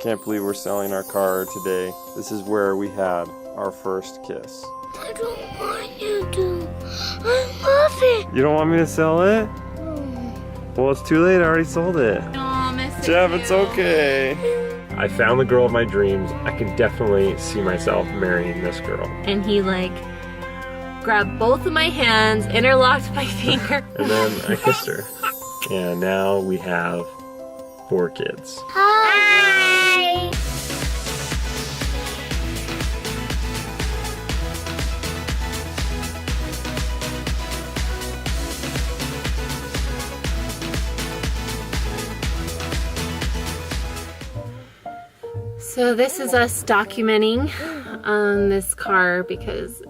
Can't believe we're selling our car today. This is where we had our first kiss. I don't want you to. I love it. You don't want me to sell it? Well, it's too late. I already sold it. Aw, miss Jeff, you. it's okay. I found the girl of my dreams. I can definitely see myself marrying this girl. And he like grabbed both of my hands, interlocked my finger. And then I kissed her. And now we have 4 kids. Hi. So this is us documenting this car because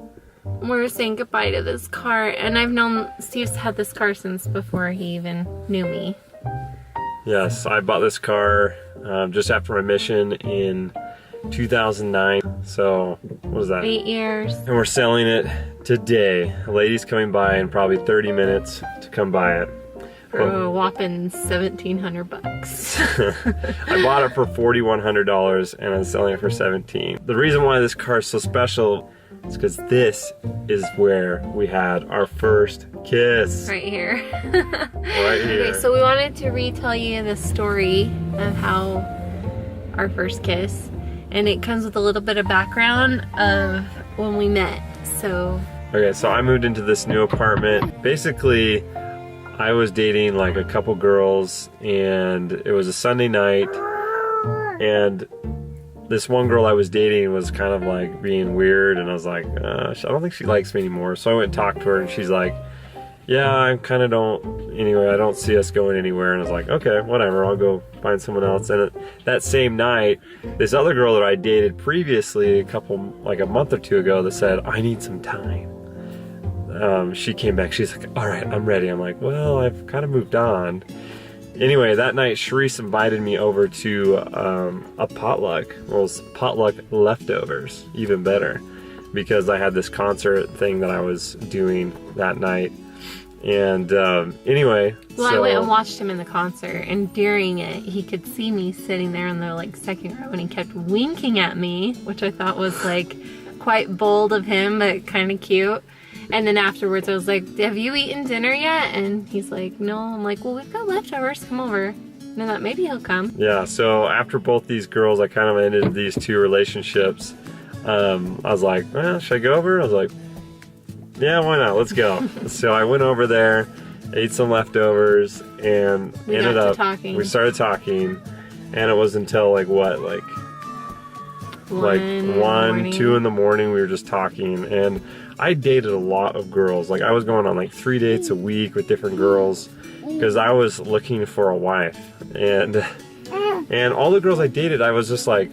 we're saying goodbye to this car, and I've known Steve's had this car since before he even knew me. Yes, I bought this car just after my mission in 2009. So, what was that? 8 years. And we're selling it today. A lady's coming by in probably 30 minutes to come buy it. For a whopping $1,700. I bought it for $4,100 and I'm selling it for $17,000. The reason why this car is so special is because this is where we had our first kiss. Right here. Right here. Okay, so we wanted to retell you the story of how our first kiss, and it comes with a little bit of background of when we met. So okay, so I moved into this new apartment. Basically, I was dating like a couple girls, and it was a Sunday night, and this one girl I was dating was kind of like being weird, and I was like, I don't think she likes me anymore. So I went and talked to her, and she's like, yeah, I kind of don't, anyway, I don't see us going anywhere. And I was like, okay, whatever, I'll go find someone else. And that same night, this other girl that I dated previously, like a month or 2 ago, that said, I need some time. She came back, she's like, all right, I'm ready. I'm like, well, I've kind of moved on. Anyway, that night, Sharice invited me over to a potluck. Well, it was potluck leftovers, even better, because I had this concert thing that I was doing that night. And anyway, well, I went and watched him in the concert, and during it, he could see me sitting there in the like second row, and he kept winking at me, which I thought was like quite bold of him, but kind of cute. And then afterwards, I was like, have you eaten dinner yet? And he's like, no. I'm like, well, we've got leftovers. Come over. And I thought maybe he'll come. Yeah, so after both these girls, I kind of ended these 2 relationships. I was like, well, should I go over? I was like, yeah, why not? Let's go. So I went over there, ate some leftovers, and we started talking. And it was until like what? Like 1, 2 in the morning, we were just talking. And I dated a lot of girls. Like I was going on like 3 dates a week with different girls because I was looking for a wife. And all the girls I dated, I was just like,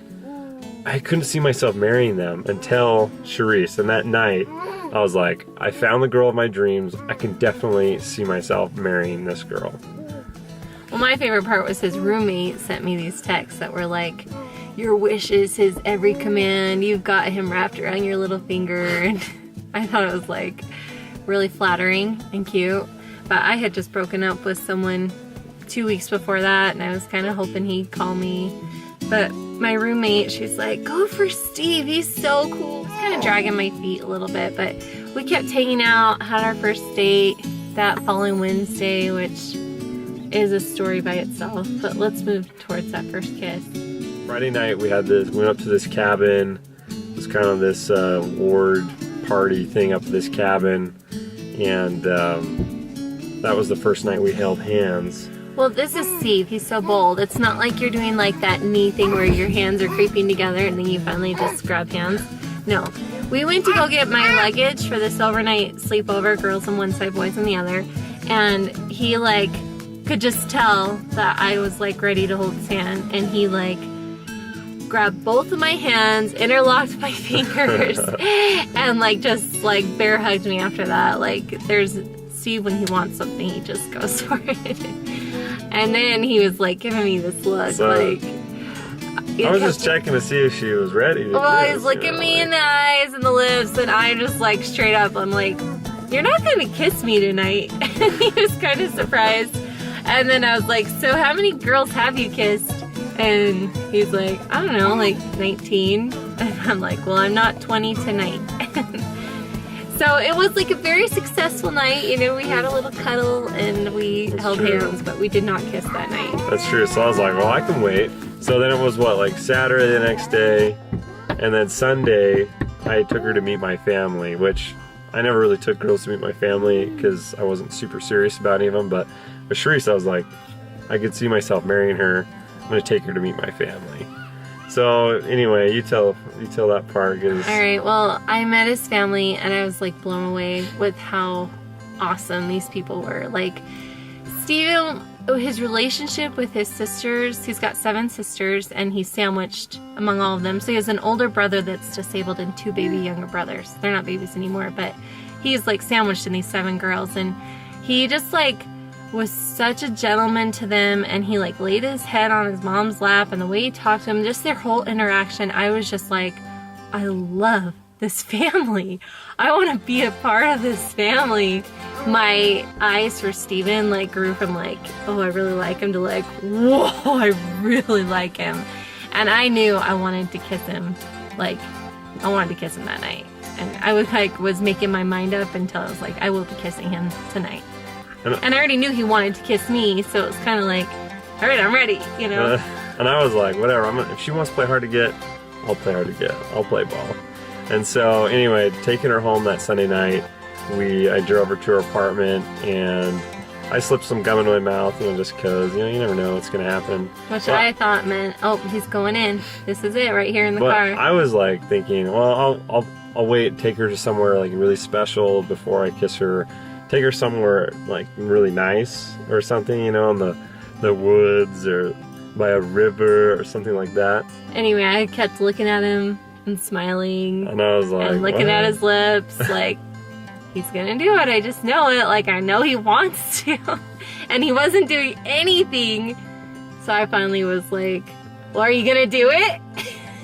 I couldn't see myself marrying them until Sharice. And that night, I was like, I found the girl of my dreams. I can definitely see myself marrying this girl. Well, my favorite part was his roommate sent me these texts that were like, your wish is his every command. You've got him wrapped around your little finger. And I thought it was like really flattering and cute. But I had just broken up with someone 2 weeks before that, and I was kind of hoping he'd call me. But my roommate, she's like, go for Steve, he's so cool. It's kind of dragging my feet a little bit, but we kept hanging out, had our first date that following Wednesday, which is a story by itself. But let's move towards that first kiss. Friday night, we went up to this cabin. It was kind of this ward party thing up at this cabin, and that was the first night we held hands. Well, this is Steve. He's so bold. It's not like you're doing like that knee thing where your hands are creeping together and then you finally just grab hands. No. We went to go get my luggage for this overnight sleepover, girls on one side, boys on the other, and he like could just tell that I was like ready to hold his hand, and he like grabbed both of my hands, interlocked my fingers, and like just like bear hugged me after that. Like there's Steve, when he wants something, he just goes for it. And then he was like giving me this look, so, like I was just checking to see if she was ready. Well, he's looking me in the eyes and the lips, and I just like straight up, I'm like, you're not gonna kiss me tonight. And he was kind of surprised. And then I was like, so how many girls have you kissed? And he's like, I don't know, like 19. And I'm like, well, I'm not 20 tonight. So it was like a very successful night. You know, we had a little cuddle and we held hands, but we did not kiss that night. That's true. So I was like, well, I can wait. So then it was what, like Saturday the next day, and then Sunday I took her to meet my family, which I never really took girls to meet my family because I wasn't super serious about any of them. But with Sharice, I was like, I could see myself marrying her. I'm gonna take her to meet my family. So anyway, you tell that part. All right. Well, I met his family and I was like blown away with how awesome these people were. Like Steven, his relationship with his sisters, he's got 7 sisters and he's sandwiched among all of them. So he has an older brother that's disabled and 2 baby younger brothers. They're not babies anymore, but he's like sandwiched in these 7 girls, and he just like was such a gentleman to them, and he like laid his head on his mom's lap, and the way he talked to them, just their whole interaction, I was just like, I love this family. I want to be a part of this family. My eyes for Steven like grew from like, oh, I really like him, to like, whoa, I really like him. And I knew I wanted to kiss him. Like, I wanted to kiss him that night. And I was making my mind up until I was like, I will be kissing him tonight. And I already knew he wanted to kiss me, so it was kind of like, all right, I'm ready, you know? And I was like, whatever, if she wants to play hard to get, I'll play hard to get. I'll play ball. And so anyway, taking her home that Sunday night, I drove her to her apartment, and I slipped some gum in my mouth, you know, just because, you know, you never know what's going to happen. Which I thought meant, oh, he's going in. This is it right here in the car. I was like thinking, well, I'll wait, take her to somewhere like really special before I kiss her. Take her somewhere like really nice or something, you know, in the woods or by a river or something like that. Anyway, I kept looking at him and smiling. And I was like, and looking at his lips, like, he's gonna do it. I just know it. Like, I know he wants to. And he wasn't doing anything. So I finally was like, well, are you gonna do it?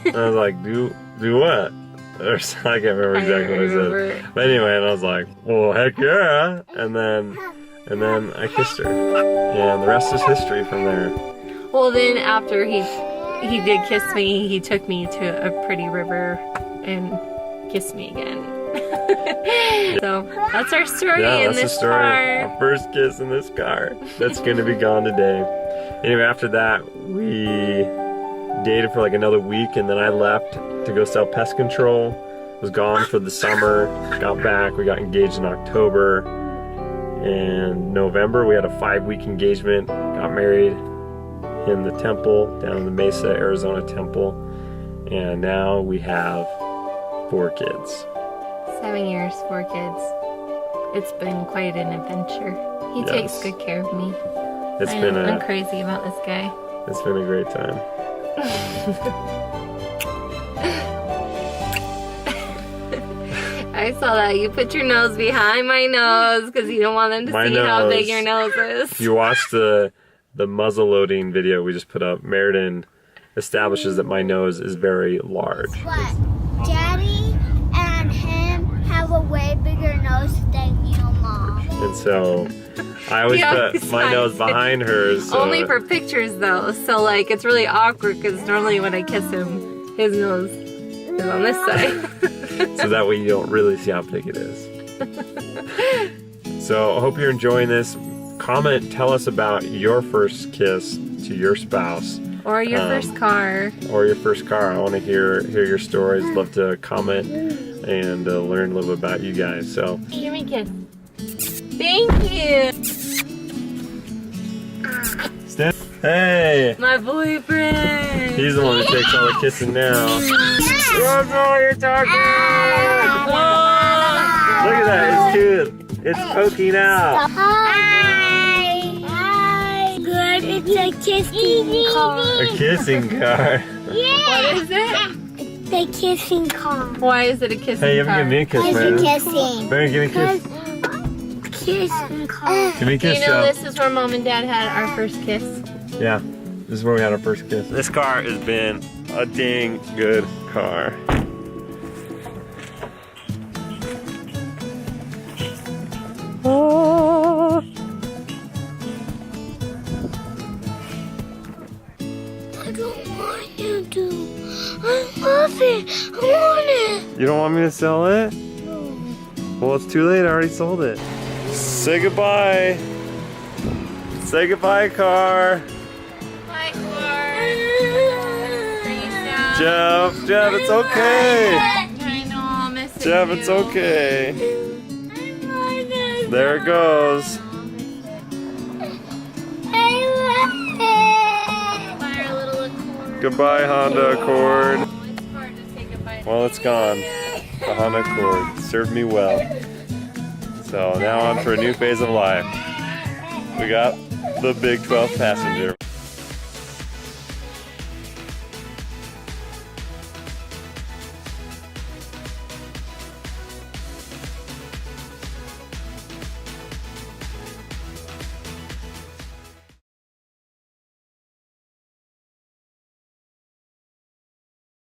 And I was like, do what? Or I can't remember exactly what I said. But anyway, and I was like, well, heck yeah. And then I kissed her. And the rest is history from there. Well, then after he did kiss me, he took me to a pretty river and kissed me again. So that's our story in this car. Our first kiss in this car. That's going to be gone today. Anyway, after that, we dated for like another week, and then I left to go sell pest control. Was gone for the summer, got back, we got engaged in October, and November we had a 5-week engagement, got married in the temple, down in the Mesa, Arizona temple, and now we have 4 kids. 7 years, 4 kids. It's been quite an adventure. He takes good care of me. I'm crazy about this guy. It's been a great time. I saw that. You put your nose behind my nose because you don't want them to see how big your nose is. If you watch the muzzle loading video we just put up, Meriden establishes that my nose is very large. What? Daddy and him have a way bigger nose than you, Mom. And so I always put my nose behind hers. So only for pictures though. So like it's really awkward because normally when I kiss him, his nose is on this side. So that way you don't really see how big it is. So I hope you're enjoying this. Comment, tell us about your first kiss to your spouse. Or your first car. Or your first car. I want to hear your stories. Love to comment and learn a little bit about you guys. So give me a kiss. Thank you. Hey! My boyfriend! He's the one who takes all the kissing now. That's all you're talking about! Look at that, it's cute. It's poking out. Hi! Hi! Good, it's a kissing car. A kissing car. Yeah! What is it? The kissing car. Why is it a kissing car? Hey, you haven't given me a kiss, man. It's kissing. Baron, give me a kiss. Kissing car. Give me a kiss, you know this is where Mom and Dad had our first kiss? Yeah, this is where we had our first kiss. This car has been a dang good car. Oh. I don't love it. I want it. You don't want me to sell it? Well, it's too late. I already sold it. Say goodbye. Say goodbye, car. Bye, car. Jeff, it's okay. I know, I'll miss it. Jeff, it's okay. There it goes. Bye, our little Accord. Goodbye, Honda Accord. Oh, it's hard to say goodbye to Well, it's gone. The Honda Accord served me well. So now on for a new phase of life. We got the big 12 passenger.